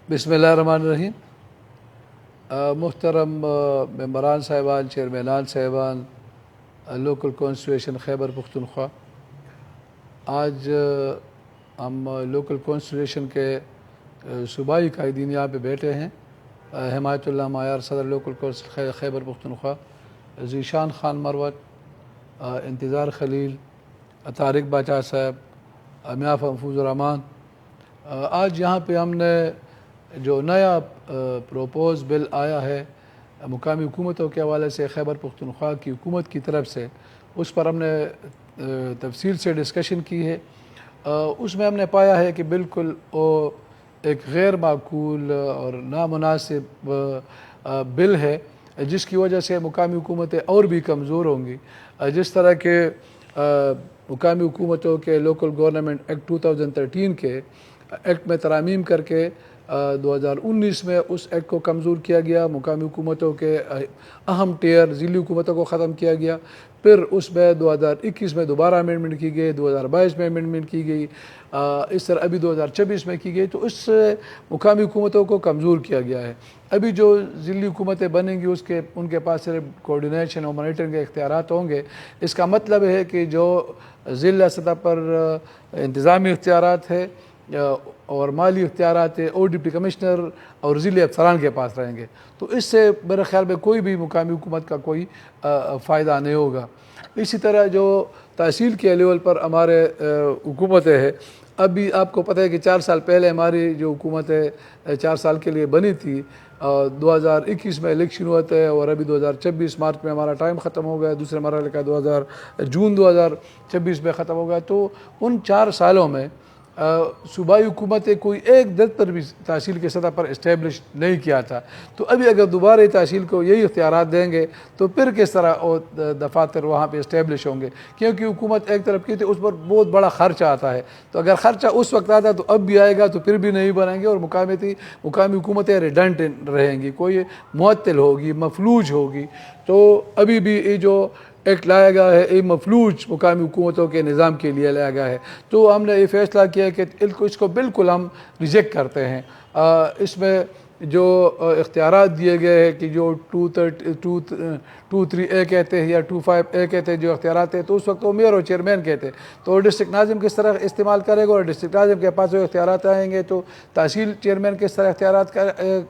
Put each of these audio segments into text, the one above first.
बिस्मिल्लाहिर्रहमानिर्रहीम। मुहतरम मेंबरान साहिबान, चेयरमैनान साहिबान, लोकल कॉन्स्टिट्यूशन खैबर पख्तूनख्वा, आज हम लोकल कॉन्स्टिट्यूशन के सूबाई कायदीन यहाँ पे बैठे हैं। हिमायतुल्लाह मायार सदर लोकल कौंसिल खैबर पख्तूनख्वा, ज़ीशान खान मरवत, इंतज़ार खलील, तारिक बाचा साहब, मियां महफूज़ुर्रहमान। आज यहाँ पे हमने जो नया प्रोपोज़ बिल आया है मुकामी हुकूमतों के हवाले से खैबर पख्तूनख्वा की हुकूमत की तरफ से, उस पर हमने तफसील से डिस्कशन की है। उसमें हमने पाया है कि बिल्कुल वो एक गैर माकूल और नामुनासिब बिल है, जिसकी वजह से मुकामी हुकूमतें और भी कमज़ोर होंगी। जिस तरह के मुकामी हुकूमतों के लोकल गवर्नमेंट एक्ट 2013 के एक्ट में तरामीम करके 2019 में उस एक्ट को कमज़ोर किया गया, मुकामी हुकूमतों के अहम टियर ज़िली हुकूमतों को ख़त्म किया गया। फिर उसमें 2021 में दोबारा अमेंडमेंट की गई, 2022 में अमेंडमेंट की गई, इस तरह अभी 2026 में की गई। तो इससे मुकामी हुकूमतों को कमज़ोर किया गया है। अभी जो ज़िली हुकूमतें बनेंगी उसके उनके पास सिर्फ कोऑर्डिनेशन और मॉनिटरिंग के इख्तियारात होंगे। इसका मतलब है कि जो ज़िला सतह पर इंतज़ामी इख्तियारात है और माली इख्तियारात है, और डिप्टी कमिश्नर और ज़िले अफसरान के पास रहेंगे। तो इससे मेरे ख़्याल में कोई भी मुकामी हुकूमत का कोई फ़ायदा नहीं होगा। इसी तरह जो तहसील के लेवल पर हमारे हुकूमतें हैं, अभी आपको पता है कि 4 साल पहले हमारी जो हुकूमत है 4 साल के लिए बनी थी। 2021 में इलेक्शन हुआ था और अभी 2026 मार्च में हमारा टाइम ख़त्म हो गया, दूसरे मरहले का जून 2026 में ख़त्म हो गया। तो उन 4 सालों में सूबाई हुकूमतें कोई एक दफ्तर भी तहसील के सतह पर इस्टेब्लिश नहीं किया था। तो अभी अगर दोबारा तहसील को यही इख्तियारात देंगे तो फिर किस तरह वो दफातर वहाँ पे इस्टेब्लिश होंगे, क्योंकि हुकूमत एक तरफ की थी, उस पर बहुत बड़ा ख़र्चा आता है। तो अगर ख़र्चा उस वक्त आता तो अब भी आएगा तो फिर भी नहीं बनेंगे और मुकामी हुकूमतें रिडंडेंट रहेंगी, कोई मुअत्तल होगी, मफलूज होगी। तो अभी भी ये जो एक्ट लाया गया है ये मफलूज मुकामी हुकूमतों के निज़ाम के लिए लाया गया है। तो हमने ये फ़ैसला किया कि इसको बिल्कुल हम रिजेक्ट करते हैं। इसमें जो इख्तियारात दिए गए हैं कि जो 203A कहते हैं या 25A कहते हैं, जो इख्तियारात है, तो उस वक्त वो मेयर और चेयरमैन कहते हैं। तो डिस्ट्रिक्ट नाज़िम किस तरह इस्तेमाल करेगा और डिस्ट्रिक्ट नाज़िम के पास जो इख्तियारात आएंगे तो तहसील चेयरमैन किस तरह इख्तियारात का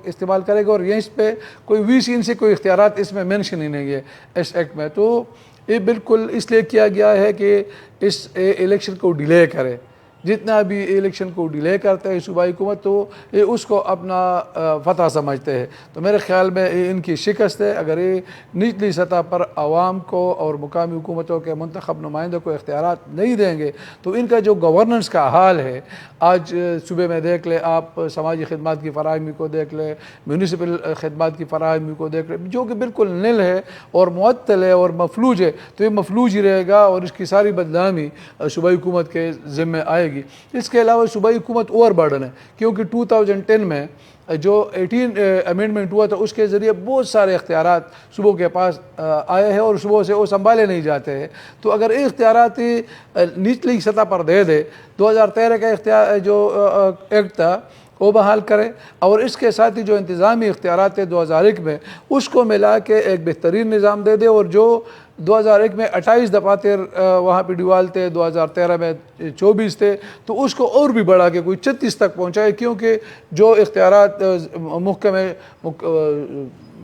इस्तेमाल करेगा। और यहीं पे कोई वीसीन से कोई इख्तियारात इसमें मेंशन ही नहीं है इस एक्ट में। तो ये बिल्कुल इसलिए किया गया है कि इस इलेक्शन को डिले करे। जितना भी इलेक्शन को डिले करता है सूबाई हुकूमत तो ये उसको अपना फतह समझते हैं। तो मेरे ख़्याल में ये इनकी शिकस्त है। अगर ये निचली सतह पर आवाम को और मुकामी हुकूमतों के मुंतखब नुमाइंदों को इख्तियारात नहीं देंगे तो इनका जो गवर्नेंस का हाल है, आज सूबे में देख ले आप, समाजी खदमात की फ़राहमी को देख ले, म्यूनिसिपल खदमात की फ़राहमी को देख ले, जो कि बिल्कुल नील है और मुअत्तल है और मफलूज है। तो ये मफलूज ही रहेगा और इसकी सारी बदनामी सूबाई हुकूमत के ज़िम्मे आएगी। इसके अलावा सूबाई हुकूमत ओवर बर्डन है, क्योंकि 2010 में जो 18 अमेंडमेंट हुआ था उसके ज़रिए बहुत सारे इख्तियारात सूबों के पास आए हैं और सूबों से वो संभाले नहीं जाते हैं। तो अगर ये इख्तियारात निचली सतह पर दे दे, 2013 का इख्तियार जो एक्ट था वो बहाल करें और इसके साथ ही जो इंतज़ामी इख्तियारात है 2001 में उसको मिला के एक बेहतरीन निज़ाम दे दे। और जो 2001 में 28 दफातर वहाँ पे डिवाल थे, 2013 में 24 थे, तो उसको और भी बढ़ा के कोई 36 तक पहुँचाए, क्योंकि जो इख्तियारात महकमे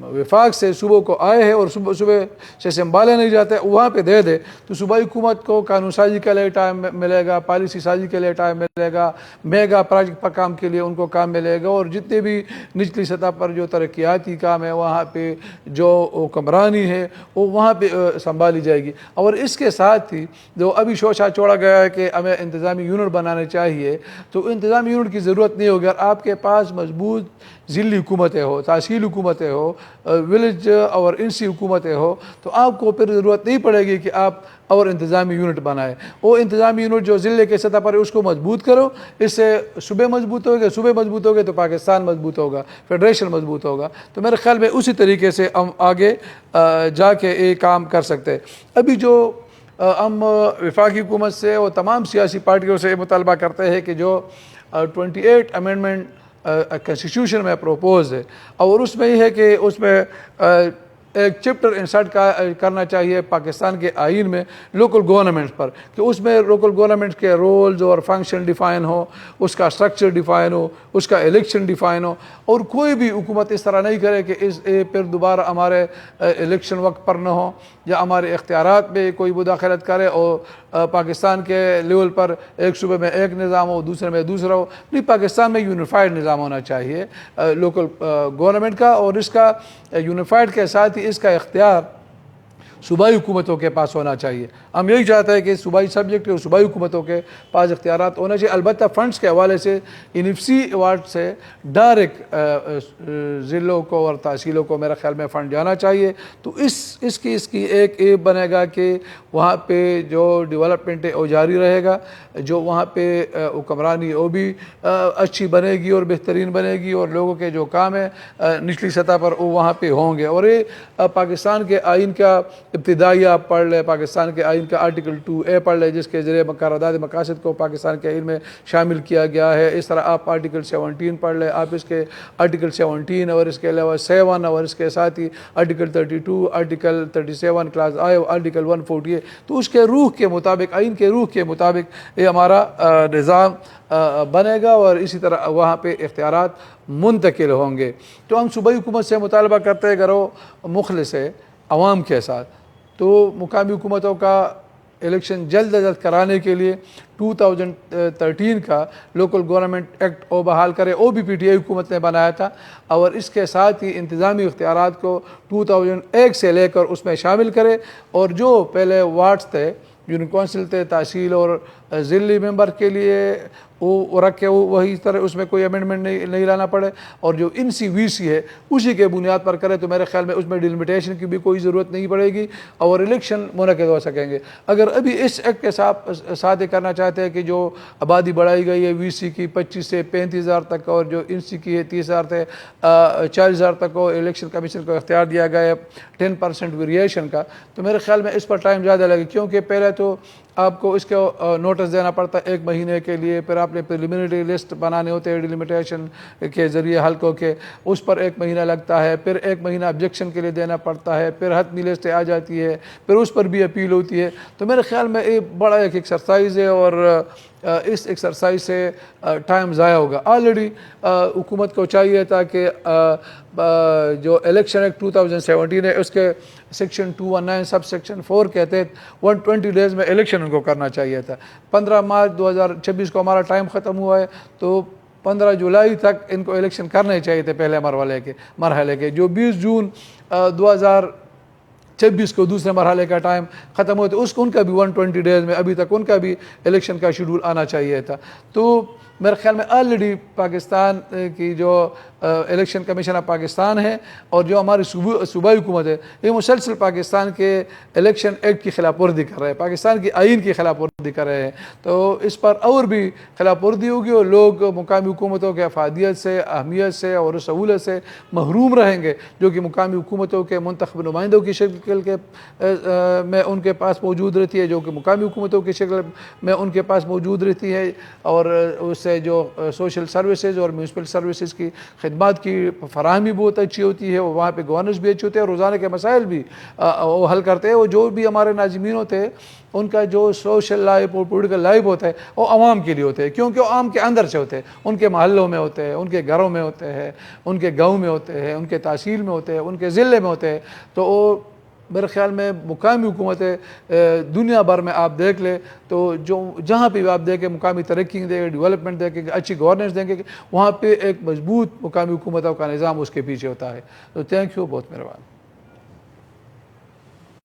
विफाक से सूबों को आए हैं और सुबह से संभाले नहीं जाते वहाँ पे दे दे तो सूबाई हुकूमत को कानून साजी के लिए टाइम मिलेगा, पॉलिसी साजी के लिए टाइम मिलेगा, मेगा प्रोजेक्ट पर काम के लिए उनको काम मिलेगा और जितने भी निचली सतह पर जो तरक्याती काम है वहाँ पे जो हुक्मरानी है वो वहाँ पे संभाली जाएगी। और इसके साथ ही जो अभी शोशा छोड़ा गया है कि हमें इंतज़ामी यूनिट बनाने चाहिए, तो इंतज़ामी यूनिट की ज़रूरत नहीं होगी। अगर आपके पास मजबूत ज़िली हुकूमतें हो, तहसील हुकूमतें हो, विलेज और इंसी हुकूमतें हो, तो आपको फिर ज़रूरत नहीं पड़ेगी कि आप और इंतज़ामी यूनिट बनाए। वो इंतज़ामी यूनिट जो ज़िले के सतह पर है उसको मजबूत करो, इससे सूबे मजबूत हो गए तो पाकिस्तान मजबूत होगा, फेडरेशन मजबूत होगा। तो मेरे ख्याल में उसी तरीके से हम आगे जाके ये काम कर सकते हैं। अभी जो हम वफाकी हुकूमत से और तमाम सियासी पार्टियों से मुतालबा करते हैं कि जो 28 अमेंडमेंट کنسٹیٹیوشن میں پروپوز ہے، اور اس میں یہ ہے کہ اس میں ایک چپٹر انسرٹ کرنا چاہیے پاکستان کے آئین میں لوکل گورنمنٹس پر، کہ اس میں لوکل گورنمنٹ کے رولز اور فنکشن ڈیفائن ہو، اس کا سٹرکچر ڈیفائن ہو، اس کا الیکشن ڈیفائن ہو، اور کوئی بھی حکومت اس طرح نہیں کرے کہ پھر دوبارہ ہمارے الیکشن وقت پر نہ ہو یا ہمارے اختیارات میں کوئی مداخلت کرے اور پاکستان کے لیول پر ایک صوبے میں ایک نظام ہو، دوسرے میں دوسرا ہو۔ نہیں، پاکستان میں یونیفائڈ نظام ہونا چاہیے لوکل گورنمنٹ کا، اور اس کا یونیفائڈ کے ساتھ ہی اس کا اختیار صوبائی حکومتوں کے پاس ہونا چاہیے۔ ہم یہی چاہتے ہیں کہ صوبائی سبجیکٹ اور صوبائی حکومتوں کے پاس اختیارات ہونا چاہیے۔ البتہ فنڈز کے حوالے سے NFC ایوارڈ سے ڈائریکٹ ضلعوں کو اور تحصیلوں کو میرا خیال میں فنڈ جانا چاہیے، تو اس کی ایک ایپ بنے گا کہ وہاں پہ جو ڈیولپمنٹ ہے وہ جاری رہے گا، جو وہاں پہ حکمرانی وہ بھی اچھی بنے گی اور بہترین بنے گی، اور لوگوں کے جو کام ہے نچلی سطح پر وہ وہاں پہ ہوں گے۔ اور یہ پاکستان کے آئین کا ابتدائی آپ پڑھ لیں، پاکستان کے آئین کا آرٹیکل 2A پڑھ لیں، جس کے ذریعے قرارداد مقاصد کو پاکستان کے آئین میں شامل کیا گیا ہے۔ اس طرح آپ آرٹیکل 17 پڑھ لیں، آپ اس کے آرٹیکل 17 اور اس کے علاوہ 7 اور اس کے ساتھ ہی آرٹیکل 32، آرٹیکل 37 کلاس آئے، آرٹیکل 148، تو اس کے روح کے مطابق، آئین کے روح کے مطابق یہ ہمارا نظام بنے گا، اور اسی طرح وہاں پہ اختیارات منتقل ہوں گے۔ تو ہم صوبائی حکومت سے مطالبہ کرتے ہیں، اگر وہ مخلص ہے عوام کے ساتھ، تو مقامی حکومتوں کا الیکشن جلد از جلد کرانے کے لیے 2013 کا لوکل گورنمنٹ ایکٹ وہ بحال کرے، وہ بھی PTI حکومت نے بنایا تھا، اور اس کے ساتھ ہی انتظامی اختیارات کو 2001 سے لے کر اس میں شامل کرے، اور جو پہلے وارڈز تھے، یونین کونسل تھے، تحصیل اور ضلعی ممبر کے لیے وہ رکھے، وہی طرح اس میں کوئی امینڈمنٹ نہیں لانا پڑے، اور جو NCVC ہے اسی کے بنیاد پر کرے، تو میرے خیال میں اس میں ڈیلیمیٹیشن کی بھی کوئی ضرورت نہیں پڑے گی، اور الیکشن منعقد ہو سکیں گے۔ اگر ابھی اس ایکٹ کے ساتھ کرنا چاہتے ہیں کہ جو آبادی بڑھائی گئی ہے VC کی 25 سے 35,000 تک، اور جو NC کی ہے 30,000 سے 40,000 تک کو الیکشن کمیشن کو اختیار دیا گیا ہے 10% ویریشن کا، تو میرے خیال میں اس پر ٹائم زیادہ لگے، کیونکہ پہلے تو آپ کو اس کو نوٹس دینا پڑتا ہے 1 مہینے کے لیے، پھر آپ نے پریلیمنری لسٹ بنانے ہوتے ہیں ڈیلیمیٹیشن کے ذریعے حلقوں کے، اس پر 1 مہینہ لگتا ہے، پھر 1 مہینہ آبجیکشن کے لیے دینا پڑتا ہے، پھر حتمی لسٹ آ جاتی ہے، پھر اس پر بھی اپیل ہوتی ہے۔ تو میرے خیال میں یہ بڑا ایک ایکسرسائز ہے، اور اس ایکسرسائز سے ٹائم ضائع ہوگا۔ آلریڈی حکومت کو چاہیے تھا کہ جو الیکشن ایکٹ 2017 ہے اس کے سیکشن 219 سب سیکشن 4 کے تحت 120 ڈیز میں الیکشن ان کو کرنا چاہیے تھا۔ 15 مارچ 2026 کو ہمارا ٹائم ختم ہوا ہے، تو 15 جولائی تک ان کو الیکشن کرنے چاہیے تھے پہلے مرحلے کے، جو 20 جون 2026 کو دوسرے مرحلے کا ٹائم ختم ہوتا ہے، ان کا بھی 120 ڈیز میں ابھی تک ان کا بھی الیکشن کا شیڈول آنا چاہیے تھا۔ تو میرے خیال میں آلریڈی پاکستان کی جو الیکشن کمیشن آف پاکستان ہے اور جو ہماری صوبائی حکومت ہے، یہ مسلسل پاکستان کے الیکشن ایکٹ کی خلاف ورزی کر رہے ہیں، پاکستان کی آئین کی خلاف ورزی کر رہے ہیں۔ تو اس پر اور بھی خلاف ورزی ہوگی، اور لوگ مقامی حکومتوں کے افادیت سے، اہمیت سے اور سہولت سے محروم رہیں گے، جو کہ مقامی حکومتوں کے منتخب نمائندوں کی شکل میں ان کے پاس موجود رہتی ہے، جو کہ مقامی حکومتوں کی شکل میں ان کے پاس موجود رہتی ہے، اور اس سے جو سوشل سروسز اور میونسپل سروسز کی خدمات کی فراہمی بہت اچھی ہوتی ہے، وہاں پہ گورننس بھی اچھی ہوتی ہے، اور روزانہ کے مسائل بھی وہ حل کرتے ہیں۔ وہ جو بھی ہمارے ناظمین ہوتے ہیں ان کا جو سوشل لائف اور پولیٹیکل لائف ہوتا ہے وہ عوام کے لیے ہوتے ہیں، کیونکہ وہ عام کے اندر سے ہوتے ہیں، ان کے محلوں میں ہوتے ہیں، ان کے گھروں میں ہوتے ہیں، ان کے گاؤں میں ہوتے ہیں، ان کے تحصیل میں ہوتے ہیں، ان کے ضلع میں ہوتے ہیں۔ تو وہ میرے خیال میں مقامی حکومتیں دنیا بھر میں آپ دیکھ لیں تو جہاں پہ بھی آپ دیکھیں مقامی ترقی دیں گے، ڈیولپمنٹ دیکھیں گے، اچھی گورننس دیں گے، وہاں پہ ایک مضبوط مقامی حکومتوں کا نظام اس کے پیچھے ہوتا ہے۔ تو تھینک یو، بہت مہربان۔